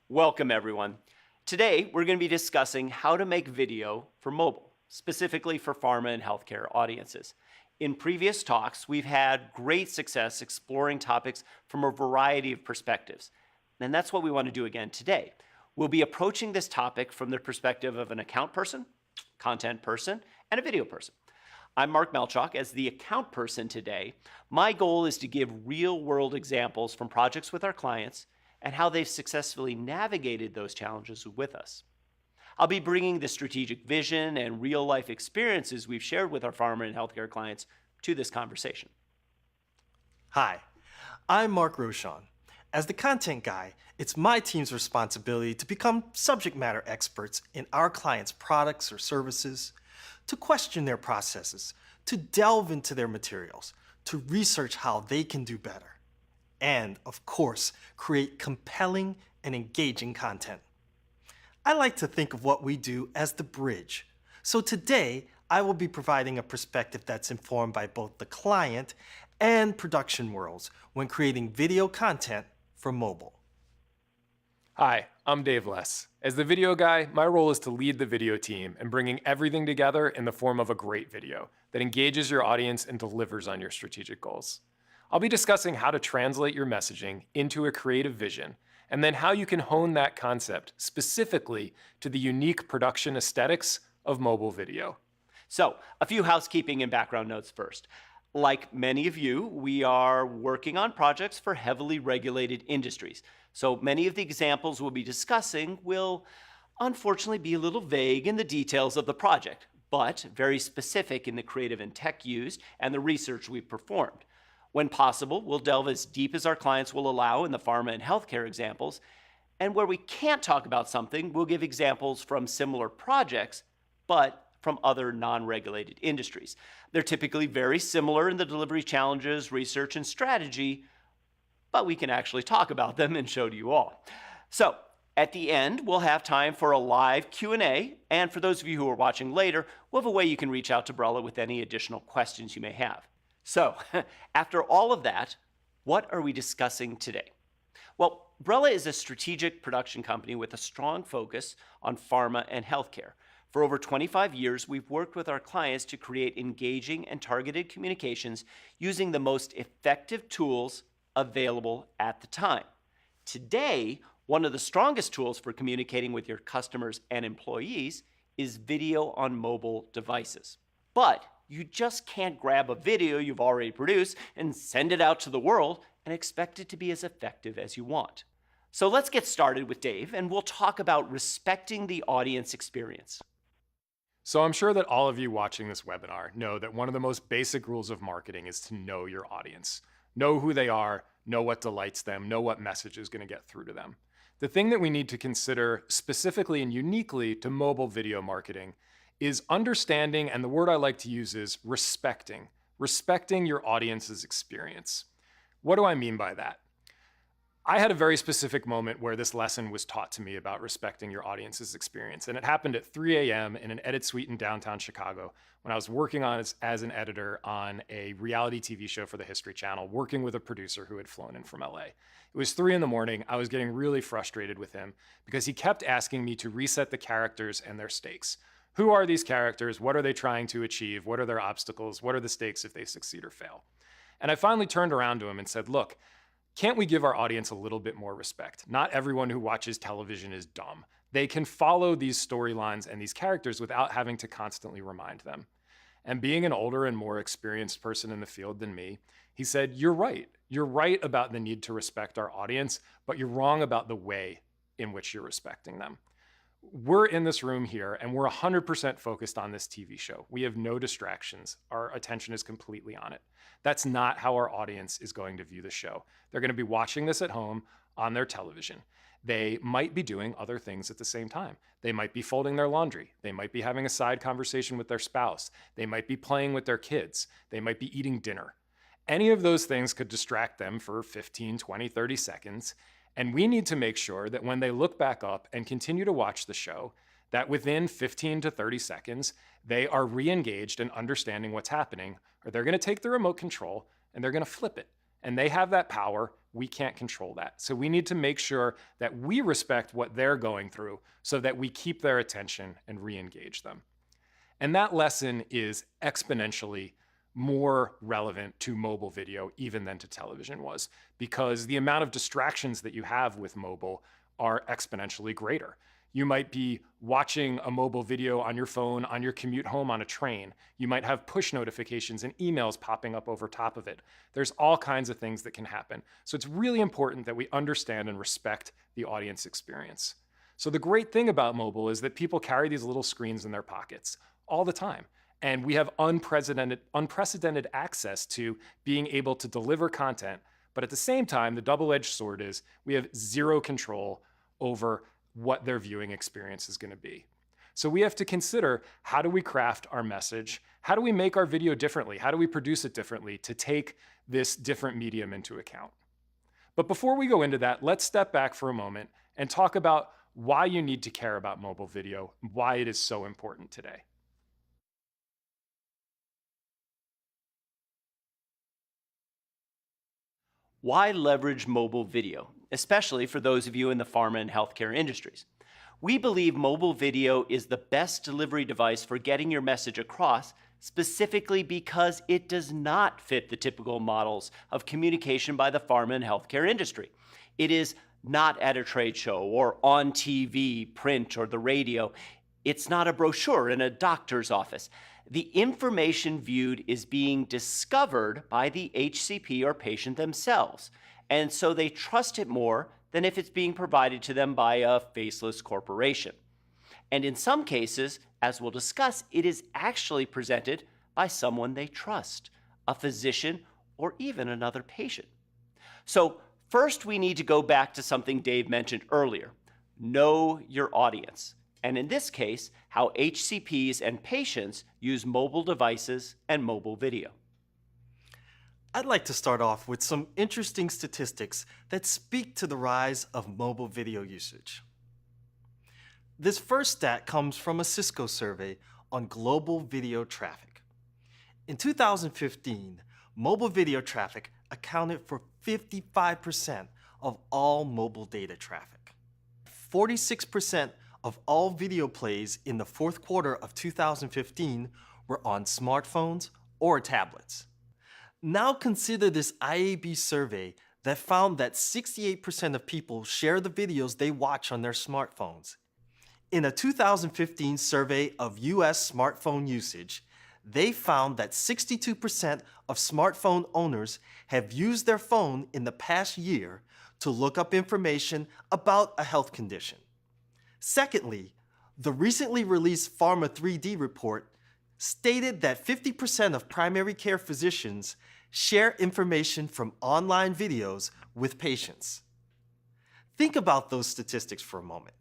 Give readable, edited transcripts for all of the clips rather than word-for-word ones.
Welcome, everyone. Today, we're going to be discussing how to make video for mobile, specifically for pharma and healthcare audiences. In previous talks, we've had great success exploring topics from a variety of perspectives, and that's what we want to do again today. We'll be approaching this topic from the perspective of an account person, content person, and a video person. I'm Mark Melchok. As the account person today, my goal is to give real-world examples from projects with our clients and how they've successfully navigated those challenges with us. I'll be bringing the strategic vision and real-life experiences we've shared with our pharma and healthcare clients to this conversation. Hi, I'm Mark Roshan. As the content guy, it's my team's responsibility to become subject matter experts in our clients' products or services, to question their processes, to delve into their materials, to research how they can do better, and, of course, create compelling and engaging content. I like to think of what we do as the bridge. So today, I will be providing a perspective that's informed by both the client and production worlds when creating video content for mobile. Hi, I'm Dave Less. As the video guy, my role is to lead the video team and bringing everything together in the form of a great video that engages your audience and delivers on your strategic goals. I'll be discussing how to translate your messaging into a creative vision, and then how you can hone that concept specifically to the unique production aesthetics of mobile video. So, a few housekeeping and background notes first. Like many of you, we are working on projects for heavily regulated industries. So many of the examples we'll be discussing will unfortunately be a little vague in the details of the project, but very specific in the creative and tech used and the research we've performed. When possible, we'll delve as deep as our clients will allow in the pharma and healthcare examples, and where we can't talk about something, we'll give examples from similar projects, but from other non-regulated industries. They're typically very similar in the delivery challenges, research, and strategy, but we can actually talk about them and show to you all. So, at the end, we'll have time for a live Q&A, and for those of you who are watching later, we'll have a way you can reach out to Brella with any additional questions you may have. So, after all of that, what are we discussing today? Well, Brella is a strategic production company with a strong focus on pharma and healthcare. For over 25 years, we've worked with our clients to create engaging and targeted communications using the most effective tools available at the time. Today, one of the strongest tools for communicating with your customers and employees is video on mobile devices. But you just can't grab a video you've already produced and send it out to the world and expect it to be as effective as you want. So let's get started with Dave, and we'll talk about respecting the audience experience. So I'm sure that all of you watching this webinar know that one of the most basic rules of marketing is to know your audience. Know who they are, know what delights them, know what message is going to get through to them. The thing that we need to consider specifically and uniquely to mobile video marketing is understanding, and the word I like to use is respecting your audience's experience. What do I mean by that? I had a very specific moment where this lesson was taught to me about respecting your audience's experience, and it happened at 3 a.m. in an edit suite in downtown Chicago when I was working on as an editor on a reality TV show for the History Channel, working with a producer who had flown in from LA. It was 3 in the morning. I was getting really frustrated with him because he kept asking me to reset the characters and their stakes. Who are these characters? What are they trying to achieve? What are their obstacles? What are the stakes if they succeed or fail? And I finally turned around to him and said, look, can't we give our audience a little bit more respect? Not everyone who watches television is dumb. They can follow these storylines and these characters without having to constantly remind them. And being an older and more experienced person in the field than me, he said, you're right. You're right about the need to respect our audience, but you're wrong about the way in which you're respecting them. We're in this room here and we're 100% focused on this TV show. We have no distractions. Our attention is completely on it. That's not how our audience is going to view the show. They're going to be watching this at home on their television. They might be doing other things at the same time. They might be folding their laundry. They might be having a side conversation with their spouse. They might be playing with their kids. They might be eating dinner. Any of those things could distract them for 15, 20, 30 seconds. And we need to make sure that when they look back up and continue to watch the show, that within 15 to 30 seconds, they are re-engaged and understanding what's happening, or they're going to take the remote control and they're going to flip it. And they have that power We can't control that. So we need to make sure that we respect what they're going through so that we keep their attention and re-engage them. And that lesson is exponentially more relevant to mobile video even than to television was, because the amount of distractions that you have with mobile are exponentially greater. You might be watching a mobile video on your phone on your commute home on a train. You might have push notifications and emails popping up over top of it. There's all kinds of things that can happen. So it's really important that we understand and respect the audience experience. So the great thing about mobile is that people carry these little screens in their pockets all the time. And we have unprecedented access to being able to deliver content. But at the same time, the double-edged sword is we have zero control over what their viewing experience is going to be. So we have to consider, how do we craft our message? How do we make our video differently? How do we produce it differently to take this different medium into account? But before we go into that, let's step back for a moment and talk about why you need to care about mobile video, why it is so important today. Why leverage mobile video, especially for those of you in the pharma and healthcare industries? We believe mobile video is the best delivery device for getting your message across, specifically because it does not fit the typical models of communication by the pharma and healthcare industry. It is not at a trade show or on TV, print, or the radio. It's not a brochure in a doctor's office. The information viewed is being discovered by the HCP or patient themselves, and so they trust it more than if it's being provided to them by a faceless corporation. And in some cases, as we'll discuss, it is actually presented by someone they trust, a physician or even another patient. So first, we need to go back to something Dave mentioned earlier: know your audience. And in this case, how HCPs and patients use mobile devices and mobile video. I'd like to start off with some interesting statistics that speak to the rise of mobile video usage. This first stat comes from a Cisco survey on global video traffic. In 2015, mobile video traffic accounted for 55% of all mobile data traffic. 46% of all video plays in the fourth quarter of 2015 were on smartphones or tablets. Now consider this IAB survey that found that 68% of people share the videos they watch on their smartphones. In a 2015 survey of US smartphone usage, they found that 62% of smartphone owners have used their phone in the past year to look up information about a health condition. Secondly, the recently released Pharma 3D report stated that 50% of primary care physicians share information from online videos with patients. Think about those statistics for a moment.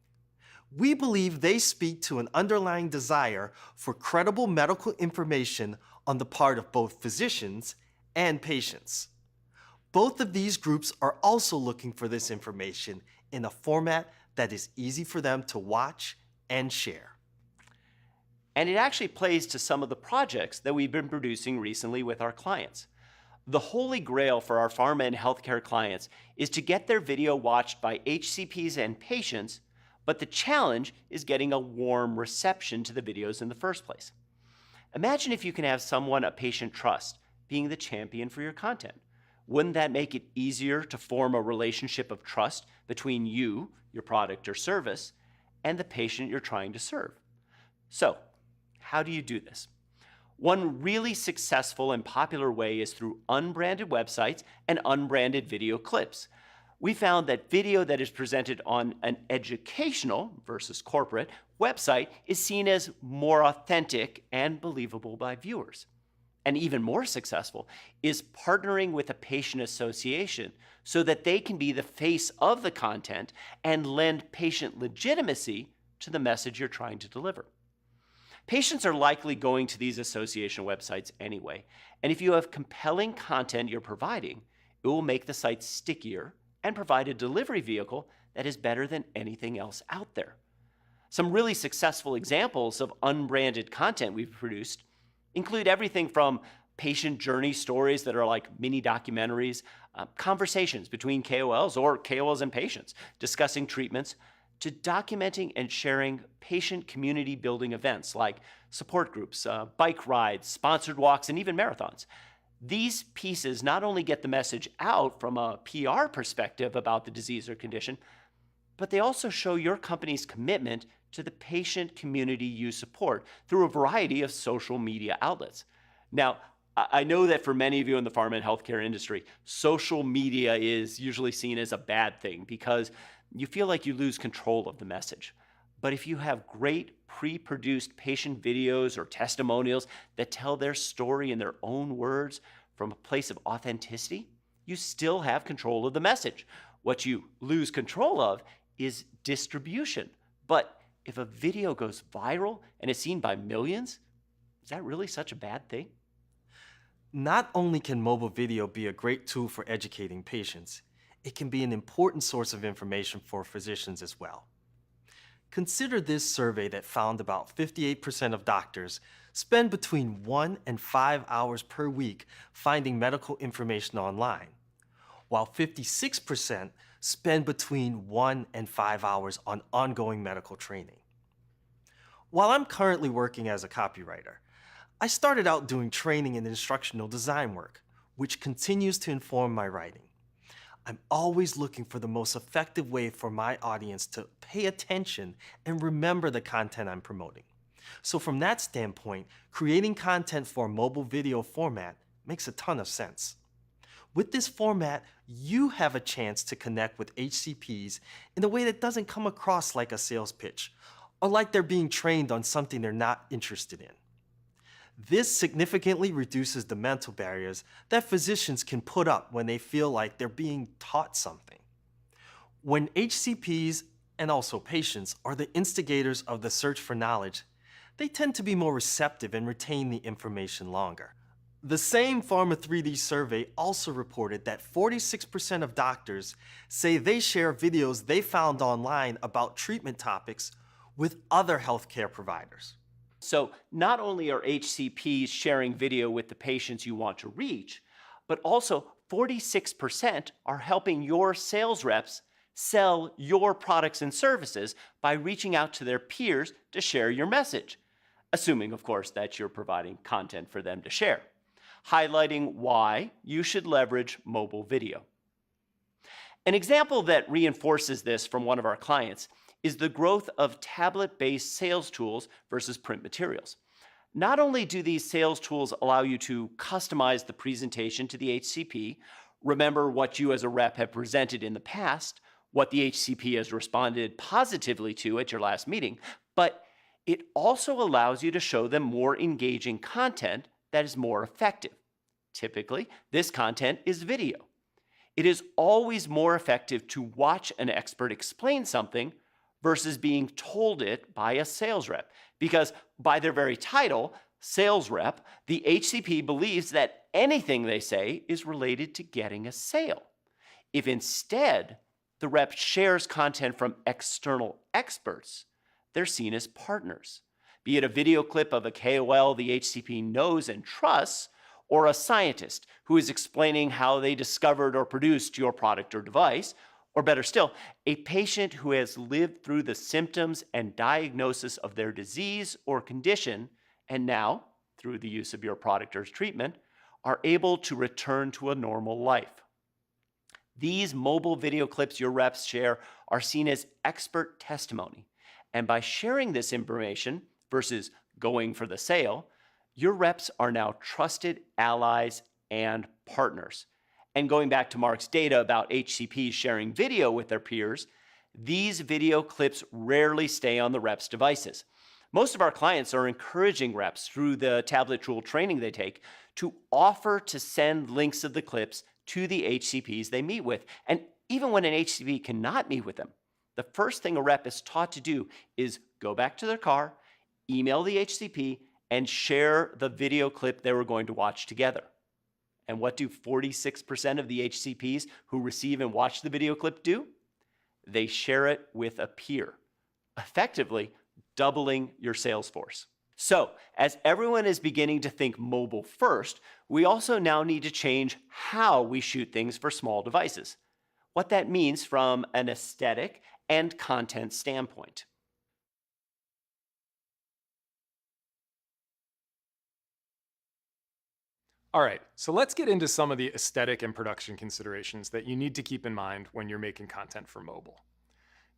We believe they speak to an underlying desire for credible medical information on the part of both physicians and patients. Both of these groups are also looking for this information in a format that is easy for them to watch and share. And it actually plays to some of the projects that we've been producing recently with our clients. The holy grail for our pharma and healthcare clients is to get their video watched by HCPs and patients, but the challenge is getting a warm reception to the videos in the first place. Imagine if you can have someone a patient trusts being the champion for your content. Wouldn't that make it easier to form a relationship of trust between you, your product or service, and the patient you're trying to serve? So, how do you do this? One really successful and popular way is through unbranded websites and unbranded video clips. We found that video that is presented on an educational versus corporate website is seen as more authentic and believable by viewers. And even more successful is partnering with a patient association so that they can be the face of the content and lend patient legitimacy to the message you're trying to deliver. Patients are likely going to these association websites anyway, and if you have compelling content you're providing, it will make the site stickier and provide a delivery vehicle that is better than anything else out there. Some really successful examples of unbranded content we've produced include everything from patient journey stories that are like mini documentaries, conversations between KOLs or KOLs and patients discussing treatments, to documenting and sharing patient community building events like support groups, bike rides, sponsored walks, and even marathons. These pieces not only get the message out from a PR perspective about the disease or condition, but they also show your company's commitment to the patient community you support through a variety of social media outlets. Now, I know that for many of you in the pharma and healthcare industry, social media is usually seen as a bad thing because you feel like you lose control of the message. But if you have great pre-produced patient videos or testimonials that tell their story in their own words from a place of authenticity, you still have control of the message. What you lose control of is distribution. But if a video goes viral and is seen by millions, is that really such a bad thing? Not only can mobile video be a great tool for educating patients, it can be an important source of information for physicians as well. Consider this survey that found about 58% of doctors spend between 1 and 5 hours per week finding medical information online, while 56% spend between 1 and 5 hours on ongoing medical training. While I'm currently working as a copywriter, I started out doing training and instructional design work, which continues to inform my writing. I'm always looking for the most effective way for my audience to pay attention and remember the content I'm promoting. So from that standpoint, creating content for a mobile video format makes a ton of sense. With this format, you have a chance to connect with HCPs in a way that doesn't come across like a sales pitch or like they're being trained on something they're not interested in. This significantly reduces the mental barriers that physicians can put up when they feel like they're being taught something. When HCPs and also patients are the instigators of the search for knowledge, they tend to be more receptive and retain the information longer. The same Pharma 3D survey also reported that 46% of doctors say they share videos they found online about treatment topics with other healthcare providers. So not only are HCPs sharing video with the patients you want to reach, but also 46% are helping your sales reps sell your products and services by reaching out to their peers to share your message, assuming, of course, that you're providing content for them to share, highlighting why you should leverage mobile video. An example that reinforces this from one of our clients is the growth of tablet-based sales tools versus print materials. Not only do these sales tools allow you to customize the presentation to the HCP, remember what you as a rep have presented in the past, what the HCP has responded positively to at your last meeting, but it also allows you to show them more engaging content that is more effective. Typically, this content is video. It is always more effective to watch an expert explain something versus being told it by a sales rep. Because by their very title, sales rep, the HCP believes that anything they say is related to getting a sale. If instead the rep shares content from external experts, they're seen as partners. Be it a video clip of a KOL the HCP knows and trusts, or a scientist who is explaining how they discovered or produced your product or device, or better still, a patient who has lived through the symptoms and diagnosis of their disease or condition, and now, through the use of your product or treatment, are able to return to a normal life. These mobile video clips your reps share are seen as expert testimony. And by sharing this information versus going for the sale, your reps are now trusted allies and partners. And going back to Mark's data about HCPs sharing video with their peers, these video clips rarely stay on the reps' devices. Most of our clients are encouraging reps through the tablet tool training they take to offer to send links of the clips to the HCPs they meet with. And even when an HCP cannot meet with them, the first thing a rep is taught to do is go back to their car, email the HCP, and share the video clip they were going to watch together. And what do 46% of the HCPs who receive and watch the video clip do? They share it with a peer, effectively doubling your sales force. So, as everyone is beginning to think mobile first, we also now need to change how we shoot things for small devices. What that means from an aesthetic and content standpoint. All right, so let's get into some of the aesthetic and production considerations that you need to keep in mind when you're making content for mobile.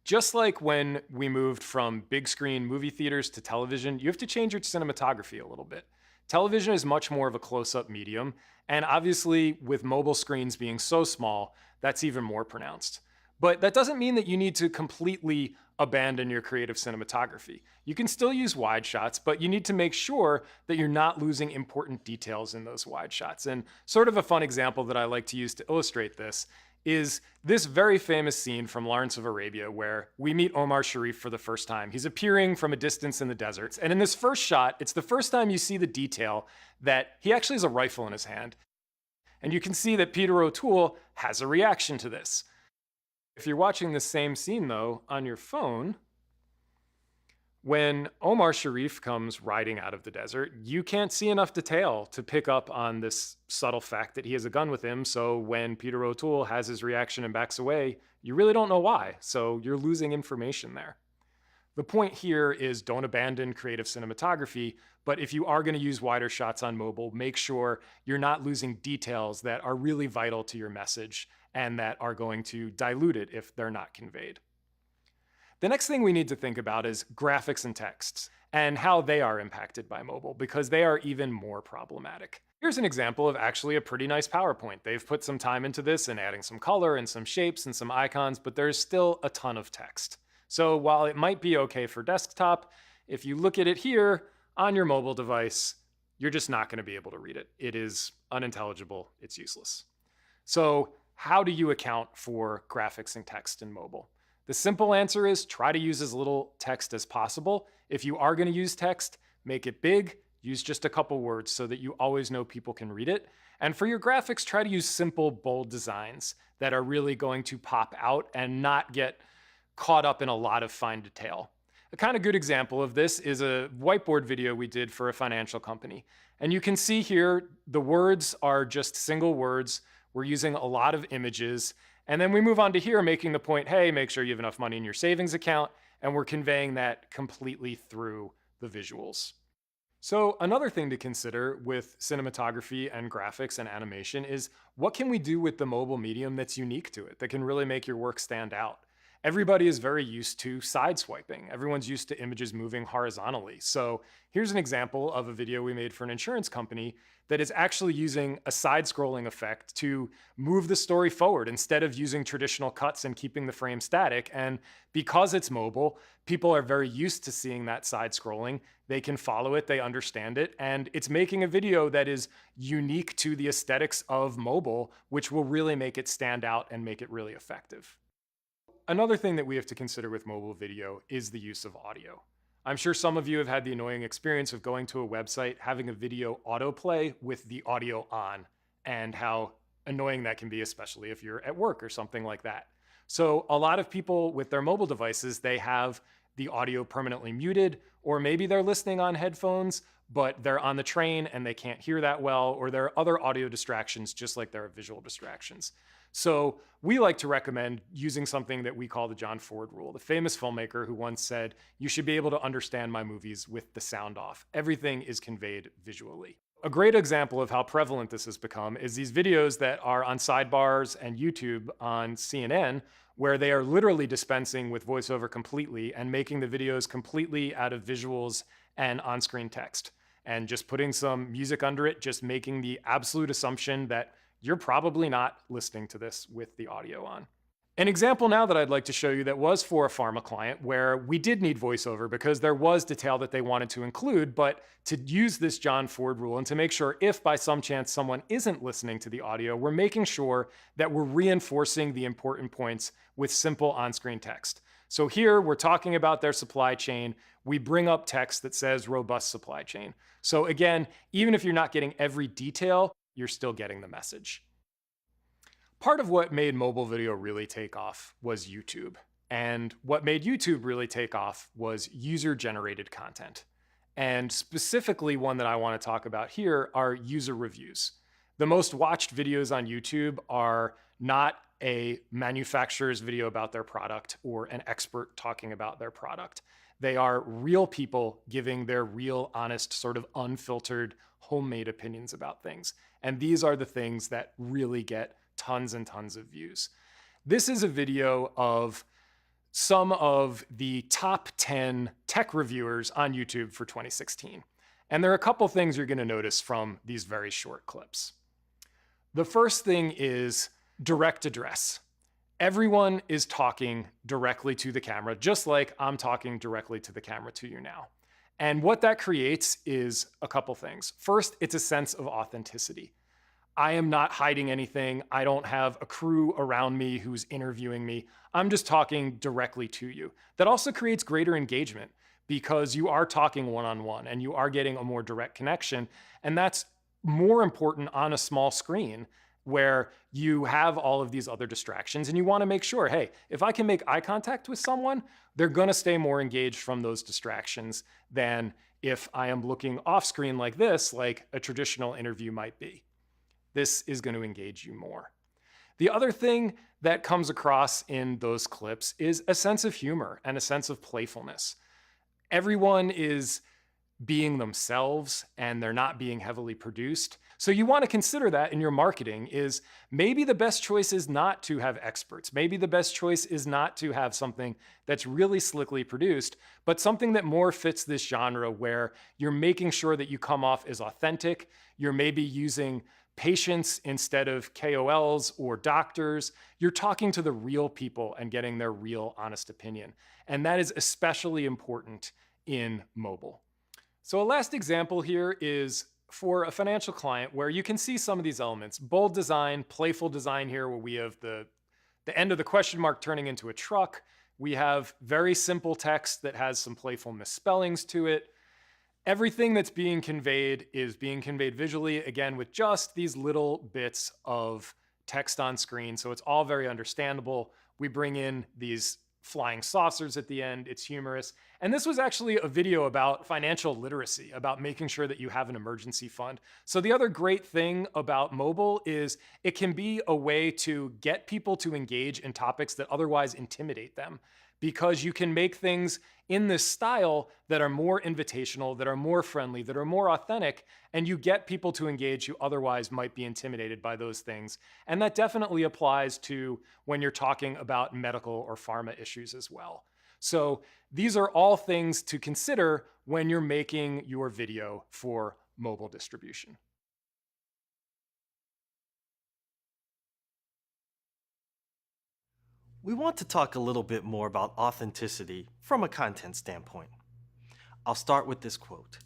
Just like when we moved from big screen movie theaters to television, you have to change your cinematography a little bit. Television is much more of a close up medium, and obviously, with mobile screens being so small, that's even more pronounced. But that doesn't mean that you need to completely abandon your creative cinematography. You can still use wide shots, but you need to make sure that you're not losing important details in those wide shots. And sort of a fun example that I like to use to illustrate this is this very famous scene from Lawrence of Arabia where we meet Omar Sharif for the first time. He's appearing from a distance in the deserts. And in this first shot, it's the first time you see the detail that he actually has a rifle in his hand. And you can see that Peter O'Toole has a reaction to this. If you're watching the same scene, though, on your phone, when Omar Sharif comes riding out of the desert, you can't see enough detail to pick up on this subtle fact that he has a gun with him. So when Peter O'Toole has his reaction and backs away, you really don't know why. So you're losing information there. The point here is don't abandon creative cinematography, but if you are going to use wider shots on mobile, make sure you're not losing details that are really vital to your message and that are going to dilute it if they're not conveyed. The next thing we need to think about is graphics and texts and how they are impacted by mobile because they are even more problematic. Here's an example of actually a pretty nice PowerPoint. They've put some time into this and adding some color and some shapes and some icons, but there's still a ton of text. So while it might be okay for desktop, if you look at it here on your mobile device, you're just not going to be able to read it. It is unintelligible. It's useless. So how do you account for graphics and text in mobile? The simple answer is try to use as little text as possible. If you are going to use text, make it big, use just a couple words so that you always know people can read it. And for your graphics, try to use simple, bold designs that are really going to pop out and not get caught up in a lot of fine detail. A kind of good example of this is a whiteboard video we did for a financial company. And you can see here, the words are just single words. We're using a lot of images. And then we move on to here, making the point, hey, make sure you have enough money in your savings account. And we're conveying that completely through the visuals. So another thing to consider with cinematography and graphics and animation is what can we do with the mobile medium that's unique to it, that can really make your work stand out? Everybody is very used to side swiping. Everyone's used to images moving horizontally. So here's an example of a video we made for an insurance company that is actually using a side scrolling effect to move the story forward instead of using traditional cuts and keeping the frame static. And because it's mobile, people are very used to seeing that side scrolling. They can follow it, they understand it, and it's making a video that is unique to the aesthetics of mobile, which will really make it stand out and make it really effective. Another thing that we have to consider with mobile video is the use of audio. I'm sure some of you have had the annoying experience of going to a website, having a video autoplay with the audio on, and how annoying that can be, especially if you're at work or something like that. So a lot of people with their mobile devices, they have the audio permanently muted, or maybe they're listening on headphones, but they're on the train and they can't hear that well, or there are other audio distractions just like there are visual distractions. So we like to recommend using something that we call the John Ford rule, the famous filmmaker who once said, you should be able to understand my movies with the sound off. Everything is conveyed visually. A great example of how prevalent this has become is these videos that are on sidebars and YouTube on CNN, where they are literally dispensing with voiceover completely and making the videos completely out of visuals and on-screen text. And just putting some music under it, just making the absolute assumption that you're probably not listening to this with the audio on. An example now that I'd like to show you that was for a pharma client where we did need voiceover because there was detail that they wanted to include, but to use this John Ford rule and to make sure if by some chance someone isn't listening to the audio, we're making sure that we're reinforcing the important points with simple on-screen text. So here we're talking about their supply chain. We bring up text that says robust supply chain. So again, even if you're not getting every detail, you're still getting the message. Part of what made mobile video really take off was YouTube. And what made YouTube really take off was user-generated content. And specifically, one that I want to talk about here are user reviews. The most watched videos on YouTube are not a manufacturer's video about their product or an expert talking about their product. They are real people giving their real, honest, sort of unfiltered, homemade opinions about things. And these are the things that really get tons and tons of views. This is a video of some of the top 10 tech reviewers on YouTube for 2016. And there are a couple things you're going to notice from these very short clips. The first thing is direct address. Everyone is talking directly to the camera, just like I'm talking directly to the camera to you now. And what that creates is a couple things. First, it's a sense of authenticity. I am not hiding anything. I don't have a crew around me who's interviewing me. I'm just talking directly to you. That also creates greater engagement because you are talking one-on-one and you are getting a more direct connection. And that's more important on a small screen where you have all of these other distractions and you want to make sure, hey, if I can make eye contact with someone, they're going to stay more engaged from those distractions than if I am looking off screen like this, like a traditional interview might be. This is going to engage you more. The other thing that comes across in those clips is a sense of humor and a sense of playfulness. Everyone is being themselves and they're not being heavily produced. So you want to consider that in your marketing is maybe the best choice is not to have experts. Maybe the best choice is not to have something that's really slickly produced, but something that more fits this genre where you're making sure that you come off as authentic. You're maybe using patients instead of KOLs or doctors. You're talking to the real people and getting their real honest opinion. And that is especially important in mobile. So a last example here is for a financial client where you can see some of these elements. Bold design, playful design here where we have the end of the question mark turning into a truck. We have very simple text that has some playful misspellings to it. Everything that's being conveyed is being conveyed visually, again, with just these little bits of text on screen. So it's all very understandable. We bring in these flying saucers at the end. It's humorous. And this was actually a video about financial literacy, about making sure that you have an emergency fund. So the other great thing about mobile is it can be a way to get people to engage in topics that otherwise intimidate them, because you can make things in this style that are more invitational, that are more friendly, that are more authentic, and you get people to engage who otherwise might be intimidated by those things. And that definitely applies to when you're talking about medical or pharma issues as well. So these are all things to consider when you're making your video for mobile distribution. We want to talk a little bit more about authenticity from a content standpoint. I'll start with this quote.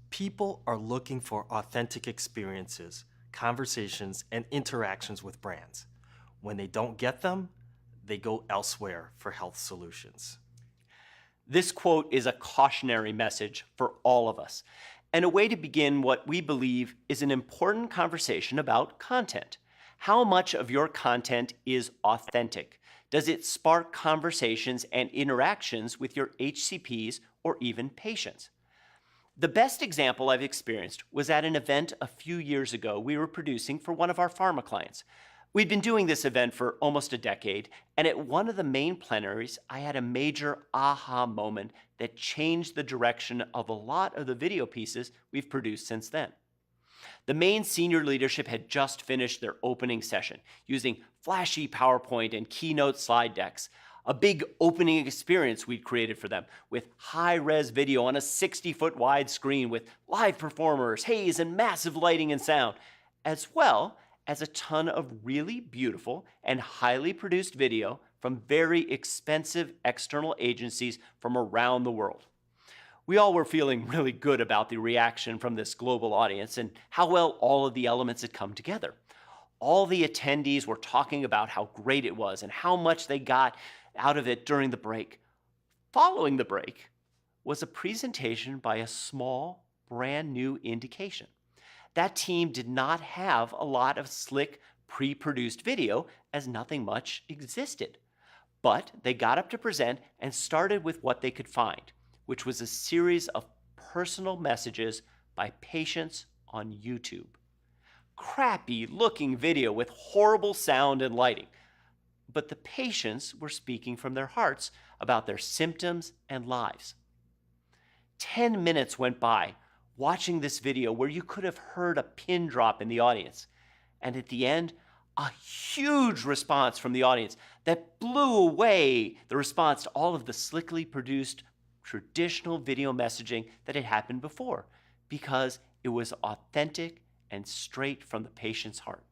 People are looking for authentic experiences, conversations, and interactions with brands. When they don't get them, they go elsewhere for health solutions. This quote is a cautionary message for all of us, and a way to begin what we believe is an important conversation about content. How much of your content is authentic? Does it spark conversations and interactions with your HCPs or even patients? The best example I've experienced was at an event a few years ago we were producing for one of our pharma clients. We'd been doing this event for almost a decade, and at one of the main plenaries, I had a major aha moment that changed the direction of a lot of the video pieces we've produced since then. The main senior leadership had just finished their opening session using flashy PowerPoint and keynote slide decks, a big opening experience we'd created for them with high-res video on a 60-foot wide screen with live performers, haze, and massive lighting and sound, as well as a ton of really beautiful and highly produced video from very expensive external agencies from around the world. We all were feeling really good about the reaction from this global audience and how well all of the elements had come together. All the attendees were talking about how great it was and how much they got out of it during the break. Following the break was a presentation by a small, brand new indication. That team did not have a lot of slick, pre-produced video as nothing much existed. But they got up to present and started with what they could find, which was a series of personal messages by patients on YouTube. Crappy looking video with horrible sound and lighting. But the patients were speaking from their hearts about their symptoms and lives. 10 minutes went by watching this video where you could have heard a pin drop in the audience. And at the end, a huge response from the audience that blew away the response to all of the slickly produced traditional video messaging that had happened before, because it was authentic and straight from the patient's heart.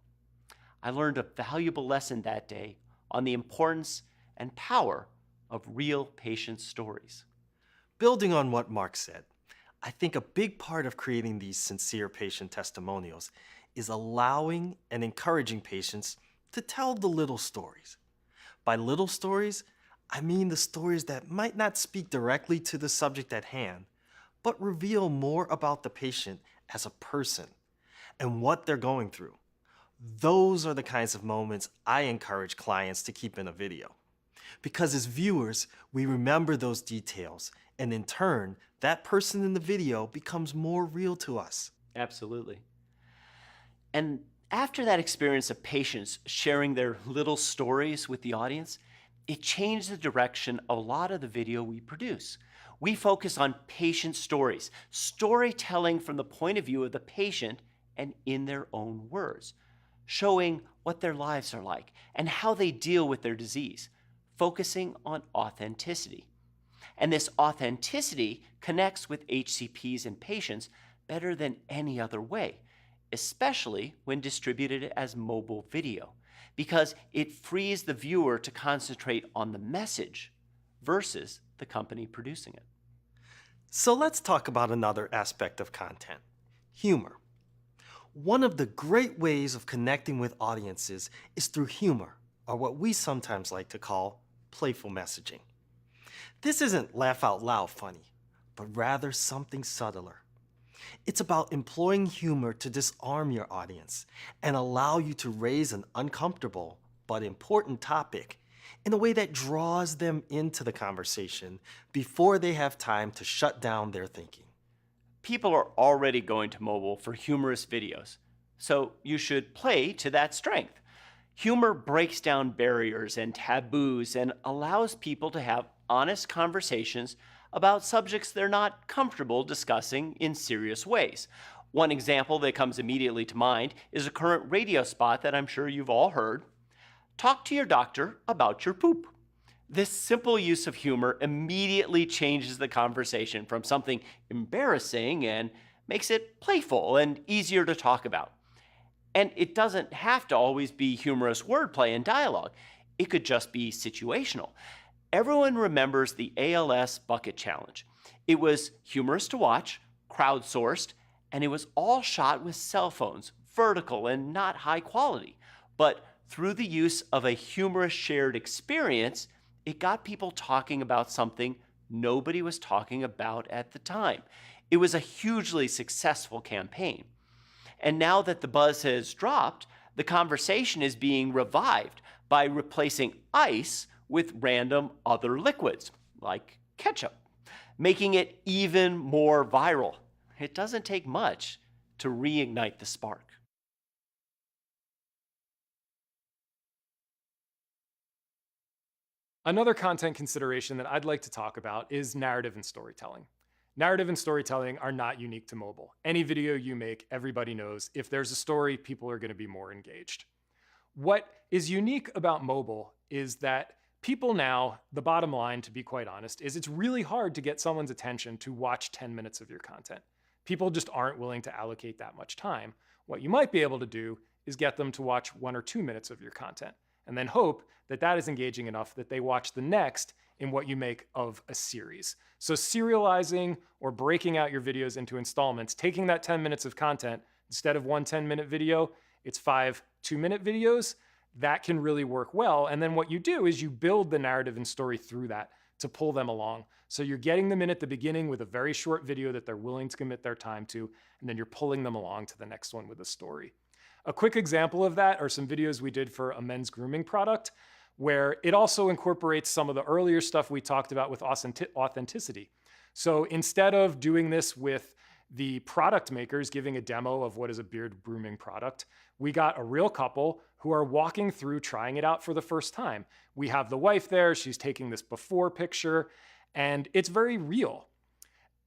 I learned a valuable lesson that day on the importance and power of real patient stories. Building on what Mark said, I think a big part of creating these sincere patient testimonials is allowing and encouraging patients to tell the little stories. By little stories, I mean the stories that might not speak directly to the subject at hand, but reveal more about the patient as a person and what they're going through. Those are the kinds of moments I encourage clients to keep in a video. Because as viewers, we remember those details, and in turn, that person in the video becomes more real to us. Absolutely. And after that experience of patients sharing their little stories with the audience, it changed the direction of a lot of the video we produce. We focus on patient stories, storytelling from the point of view of the patient and in their own words, showing what their lives are like and how they deal with their disease, focusing on authenticity. And this authenticity connects with HCPs and patients better than any other way, especially when distributed as mobile video, because it frees the viewer to concentrate on the message versus the company producing it. So let's talk about another aspect of content: humor. One of the great ways of connecting with audiences is through humor, or what we sometimes like to call playful messaging. This isn't laugh out loud funny, but rather something subtler. It's about employing humor to disarm your audience and allow you to raise an uncomfortable but important topic in a way that draws them into the conversation before they have time to shut down their thinking. People are already going to mobile for humorous videos, so you should play to that strength. Humor breaks down barriers and taboos and allows people to have honest conversations about subjects they're not comfortable discussing in serious ways. One example that comes immediately to mind is a current radio spot that I'm sure you've all heard. Talk to your doctor about your poop. This simple use of humor immediately changes the conversation from something embarrassing and makes it playful and easier to talk about. And it doesn't have to always be humorous wordplay and dialogue. It could just be situational. Everyone remembers the ALS Bucket Challenge. It was humorous to watch, crowdsourced, and it was all shot with cell phones, vertical and not high quality. But through the use of a humorous shared experience, it got people talking about something nobody was talking about at the time. It was a hugely successful campaign. And now that the buzz has dropped, the conversation is being revived by replacing ice with random other liquids, like ketchup, making it even more viral. It doesn't take much to reignite the spark. Another content consideration that I'd like to talk about is narrative and storytelling. Narrative and storytelling are not unique to mobile. Any video you make, everybody knows if there's a story, people are going to be more engaged. What is unique about mobile is that people now, the bottom line, to be quite honest, is it's really hard to get someone's attention to watch 10 minutes of your content. People just aren't willing to allocate that much time. What you might be able to do is get them to watch 1 or 2 minutes of your content, and then hope that that is engaging enough that they watch the next in what you make of a series. So serializing or breaking out your videos into installments, taking that 10 minutes of content, instead of one 10-minute video, it's 5 2-minute videos. That can really work well. And then what you do is you build the narrative and story through that to pull them along. So you're getting them in at the beginning with a very short video that they're willing to commit their time to, and then you're pulling them along to the next one with a story. A quick example of that are some videos we did for a men's grooming product, where it also incorporates some of the earlier stuff we talked about with authenticity. So instead of doing this with the product makers giving a demo of what is a beard grooming product, we got a real couple who are walking through trying it out for the first time. We have the wife there, she's taking this before picture, and it's very real.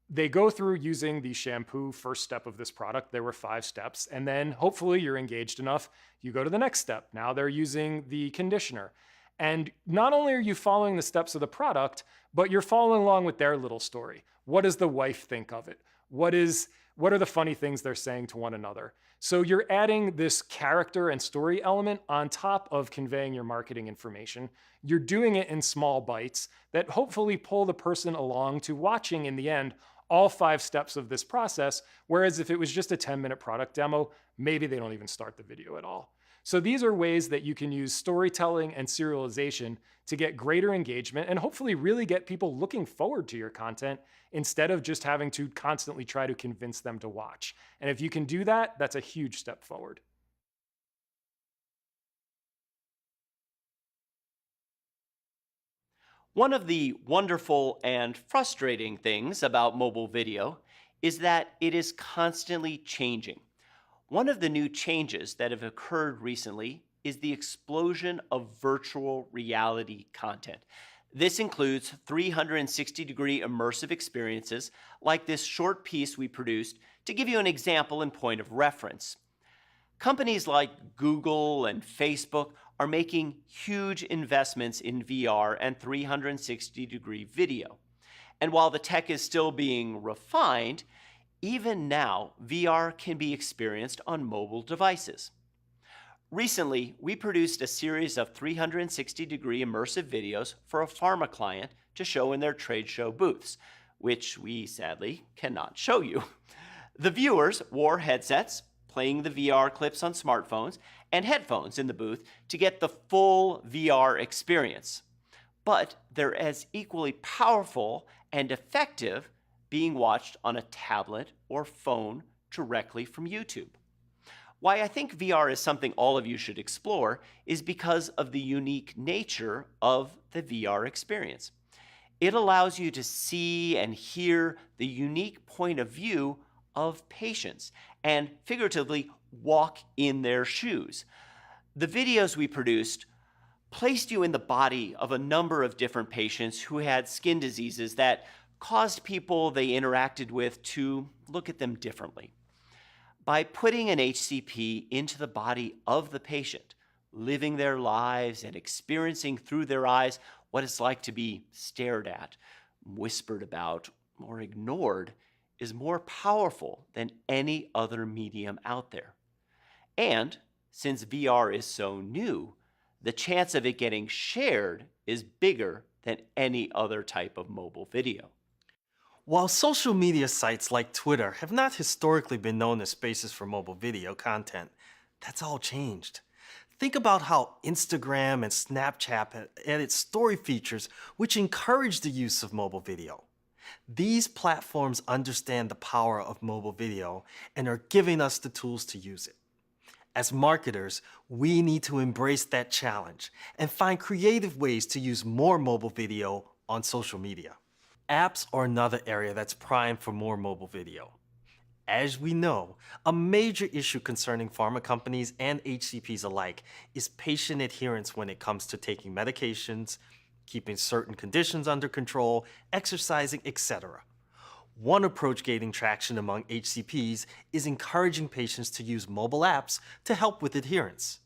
They go through using the shampoo first step of this product. There were 5 steps. And then hopefully you're engaged enough, you go to the next step. Now they're using the conditioner. And not only are you following the steps of the product, but you're following along with their little story. What does the wife think of it? What are the funny things they're saying to one another? So you're adding this character and story element on top of conveying your marketing information. You're doing it in small bites that hopefully pull the person along to watching in the end all 5 steps of this process. Whereas if it was just a 10-minute product demo, maybe they don't even start the video at all. So these are ways that you can use storytelling and serialization to get greater engagement and hopefully really get people looking forward to your content instead of just having to constantly try to convince them to watch. And if you can do that, that's a huge step forward. One of the wonderful and frustrating things about mobile video is that it is constantly changing. One of the new changes that have occurred recently is the explosion of virtual reality content. This includes 360-degree immersive experiences like this short piece we produced to give you an example and point of reference. Companies like Google and Facebook are making huge investments in VR and 360-degree video. And while the tech is still being refined, even now, VR can be experienced on mobile devices. Recently, we produced a series of 360-degree immersive videos for a pharma client to show in their trade show booths, which we sadly cannot show you. The viewers wore headsets, playing the VR clips on smartphones, and headphones in the booth to get the full VR experience. But they're as equally powerful and effective being watched on a tablet or phone directly from YouTube. Why I think VR is something all of you should explore is because of the unique nature of the VR experience. It allows you to see and hear the unique point of view of patients and figuratively walk in their shoes. The videos we produced placed you in the body of a number of different patients who had skin diseases that caused people they interacted with to look at them differently. By putting an HCP into the body of the patient, living their lives and experiencing through their eyes what it's like to be stared at, whispered about, or ignored, is more powerful than any other medium out there. And since VR is so new, the chance of it getting shared is bigger than any other type of mobile video. While social media sites like Twitter have not historically been known as spaces for mobile video content, that's all changed. Think about how Instagram and Snapchat have added story features which encourage the use of mobile video. These platforms understand the power of mobile video and are giving us the tools to use it. As marketers, we need to embrace that challenge and find creative ways to use more mobile video on social media. Apps are another area that's primed for more mobile video. As we know, a major issue concerning pharma companies and HCPs alike is patient adherence when it comes to taking medications, keeping certain conditions under control, exercising, etc. One approach gaining traction among HCPs is encouraging patients to use mobile apps to help with adherence.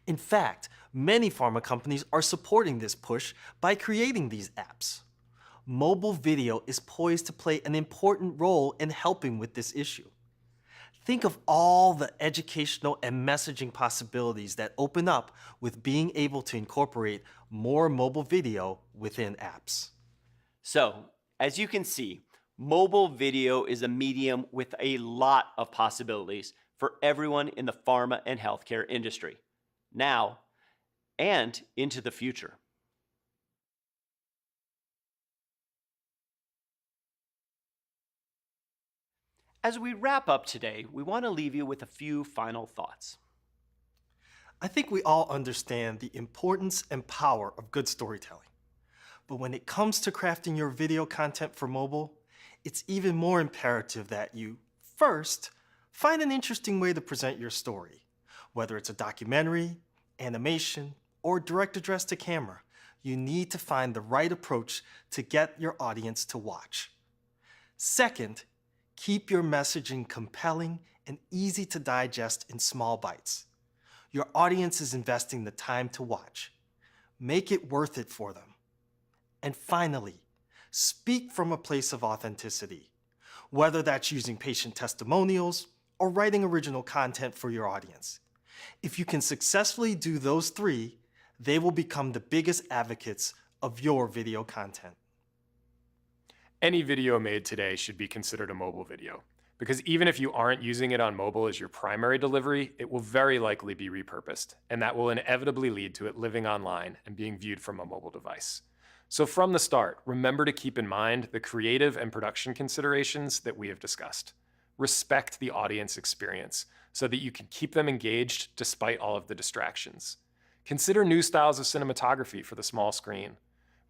In fact, many pharma companies are supporting this push by creating these apps. Mobile video is poised to play an important role in helping with this issue. Think of all the educational and messaging possibilities that open up with being able to incorporate more mobile video within apps. So, as you can see, mobile video is a medium with a lot of possibilities for everyone in the pharma and healthcare industry, now and into the future. As we wrap up today, we want to leave you with a few final thoughts. I think we all understand the importance and power of good storytelling. But when it comes to crafting your video content for mobile, it's even more imperative that you, first, find an interesting way to present your story. Whether it's a documentary, animation, or direct address to camera, you need to find the right approach to get your audience to watch. Second, keep your messaging compelling and easy to digest in small bites. Your audience is investing the time to watch. Make it worth it for them. And finally, speak from a place of authenticity, whether that's using patient testimonials or writing original content for your audience. If you can successfully do those three, they will become the biggest advocates of your video content. Any video made today should be considered a mobile video, because even if you aren't using it on mobile as your primary delivery, it will very likely be repurposed, and that will inevitably lead to it living online and being viewed from a mobile device. So from the start, remember to keep in mind the creative and production considerations that we have discussed. Respect the audience experience so that you can keep them engaged despite all of the distractions. Consider new styles of cinematography for the small screen.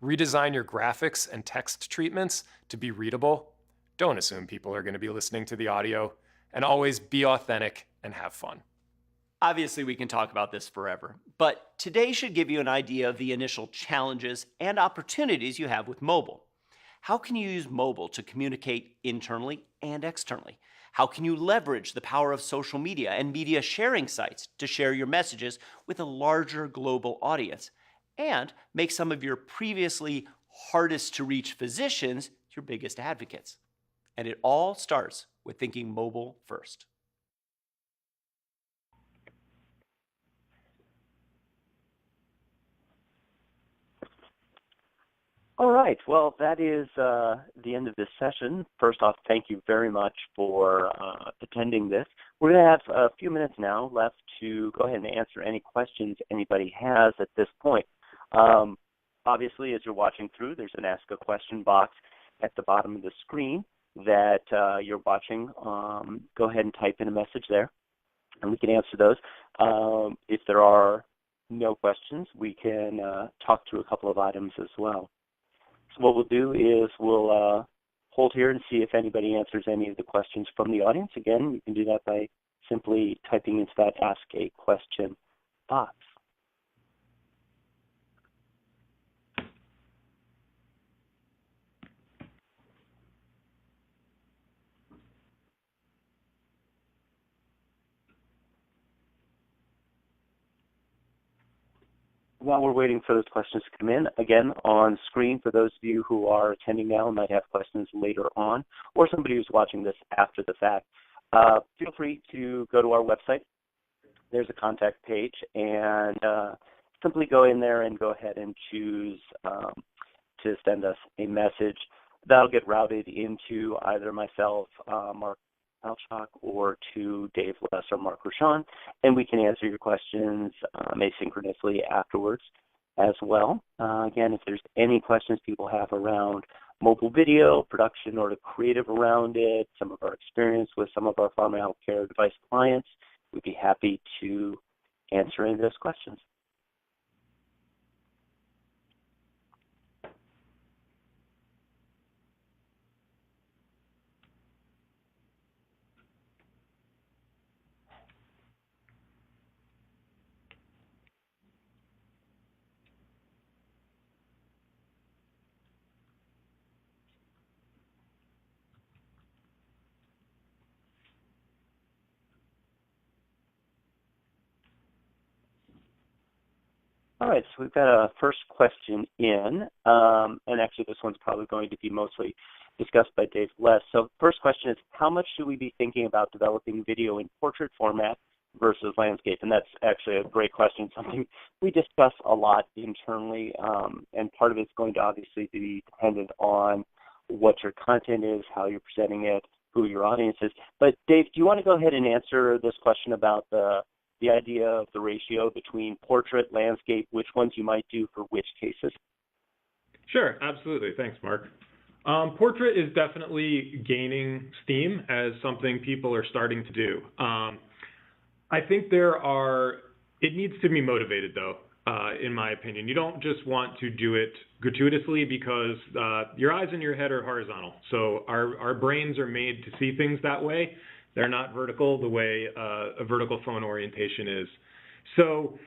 Redesign your graphics and text treatments to be readable. Don't assume people are going to be listening to the audio. And always be authentic and have fun. Obviously, we can talk about this forever, but today should give you an idea of the initial challenges and opportunities you have with mobile. How can you use mobile to communicate internally and externally? How can you leverage the power of social media and media sharing sites to share your messages with a larger global audience and make some of your previously hardest to reach physicians your biggest advocates? And it all starts with thinking mobile first. All right. Well, that is the end of this session. First off, thank you very much for attending this. We're going to have a few minutes now left to go ahead and answer any questions anybody has at this point. Obviously, as you're watching through, there's an Ask a Question box at the bottom of the screen that you're watching. Go ahead and type in a message there, and we can answer those. If there are no questions, we can talk through a couple of items as well. So what we'll do is we'll hold here and see if anybody answers any of the questions from the audience. Again, you can do that by simply typing into that Ask a Question box. While we're waiting for those questions to come in, again, on screen for those of you who are attending now and might have questions later on, or somebody who's watching this after the fact, feel free to go to our website. There's a contact page, and simply go in there and go ahead and choose to send us a message. That'll get routed into either myself, Mark Alchok, or to Dave Less or Mark Rochon, and we can answer your questions asynchronously afterwards as well. Again, if there's any questions people have around mobile video production or the creative around it, some of our experience with some of our pharma healthcare device clients, we'd be happy to answer any of those questions. All right, so we've got a first question in, and actually this one's probably going to be mostly discussed by Dave Less. So first question is, how much should we be thinking about developing video in portrait format versus landscape? And that's actually a great question, something we discuss a lot internally, and part of it's going to obviously be dependent on what your content is, how you're presenting it, who your audience is. But Dave, do you want to go ahead and answer this question about the idea of the ratio between portrait, landscape, which ones you might do for which cases? Sure, absolutely. Thanks, Mark. Portrait is definitely gaining steam as something people are starting to do. I think it needs to be motivated though. in my opinion. You don't just want to do it gratuitously because your eyes and your head are horizontal. So our brains are made to see things that way. They're not vertical the way a vertical phone orientation is. So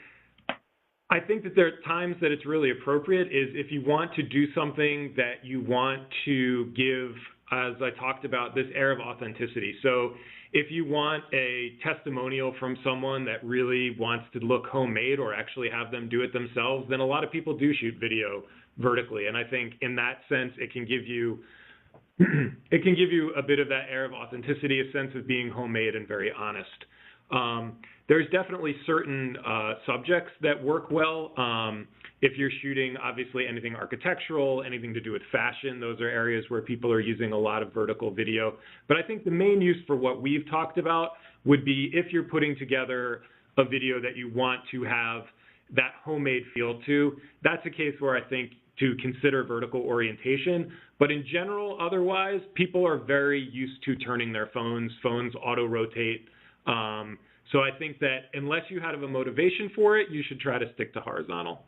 I think that there are times that it's really appropriate is if you want to do something that you want to give, as I talked about, this air of authenticity. So if you want a testimonial from someone that really wants to look homemade or actually have them do it themselves, then a lot of people do shoot video vertically. And I think in that sense, it can give you a bit of that air of authenticity, a sense of being homemade and very honest. There's definitely certain subjects that work well. If you're shooting, obviously, anything architectural, anything to do with fashion, those are areas where people are using a lot of vertical video. But I think the main use for what we've talked about would be if you're putting together a video that you want to have that homemade feel to, that's a case where I think to consider vertical orientation. But in general, otherwise, people are very used to turning their phones. Phones auto-rotate. So I think that unless you have a motivation for it, you should try to stick to horizontal.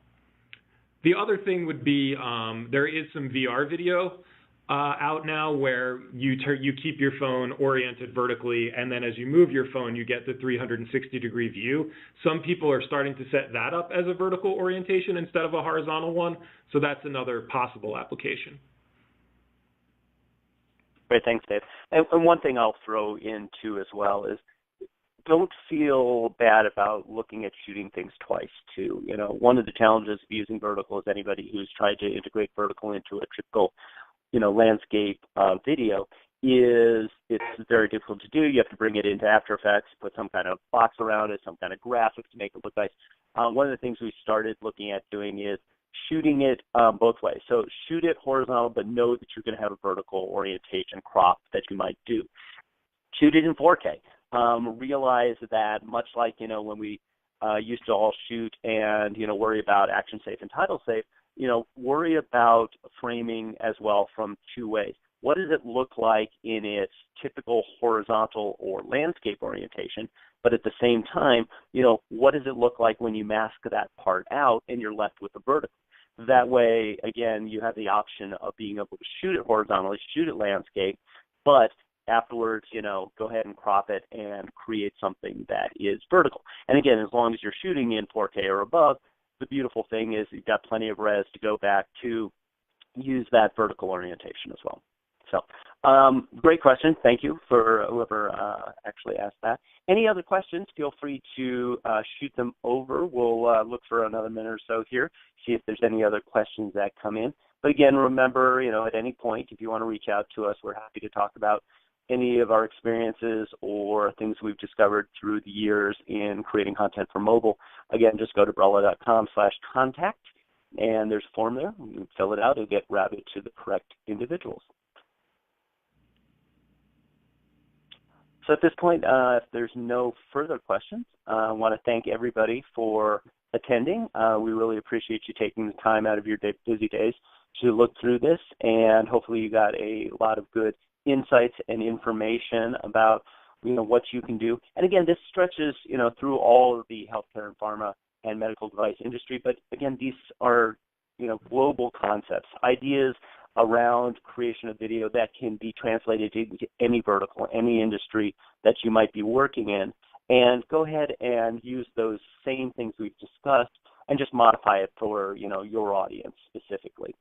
The other thing would be there is some VR video out now where you keep your phone oriented vertically, and then as you move your phone, you get the 360-degree view. Some people are starting to set that up as a vertical orientation instead of a horizontal one, so that's another possible application. Great, thanks, Dave. And one thing I'll throw in too as well is don't feel bad about looking at shooting things twice too. You know, one of the challenges of using vertical is anybody who's tried to integrate vertical into a typical, landscape video is it's very difficult to do. You have to bring it into After Effects, put some kind of box around it, some kind of graphic to make it look nice. One of the things we started looking at doing is shooting it both ways. So shoot it horizontal, but know that you're going to have a vertical orientation crop that you might do. Shoot it in 4K. Realize that much like, when we used to all shoot and, worry about action safe and title safe, worry about framing as well from two ways. What does it look like in its typical horizontal or landscape orientation? But at the same time, what does it look like when you mask that part out and you're left with the vertical? That way, again, you have the option of being able to shoot it horizontally, shoot it landscape, but afterwards, go ahead and crop it and create something that is vertical. And again, as long as you're shooting in 4K or above, the beautiful thing is you've got plenty of res to go back to use that vertical orientation as well. So, great question. Thank you for whoever actually asked that. Any other questions, feel free to shoot them over. We'll look for another minute or so here, see if there's any other questions that come in. But again, remember, at any point, if you want to reach out to us, we're happy to talk about any of our experiences or things we've discovered through the years in creating content for mobile. Again, just go to brella.com/contact, and there's a form there. You can fill it out and get routed to the correct individuals. So at this point, if there's no further questions, I want to thank everybody for attending. We really appreciate you taking the time out of your busy days to look through this, and hopefully you got a lot of good insights and information about what you can do. And again, this stretches through all of the healthcare and pharma and medical device industry. But again, these are global concepts, ideas around creation of video that can be translated into any vertical, any industry that you might be working in. And go ahead and use those same things we've discussed and just modify it for your audience specifically.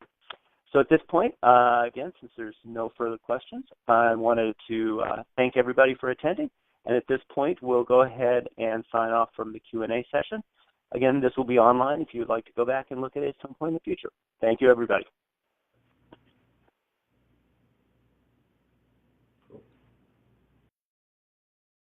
So at this point, again, since there's no further questions, I wanted to thank everybody for attending. And at this point, we'll go ahead and sign off from the Q&A session. Again, this will be online if you would like to go back and look at it at some point in the future. Thank you, everybody.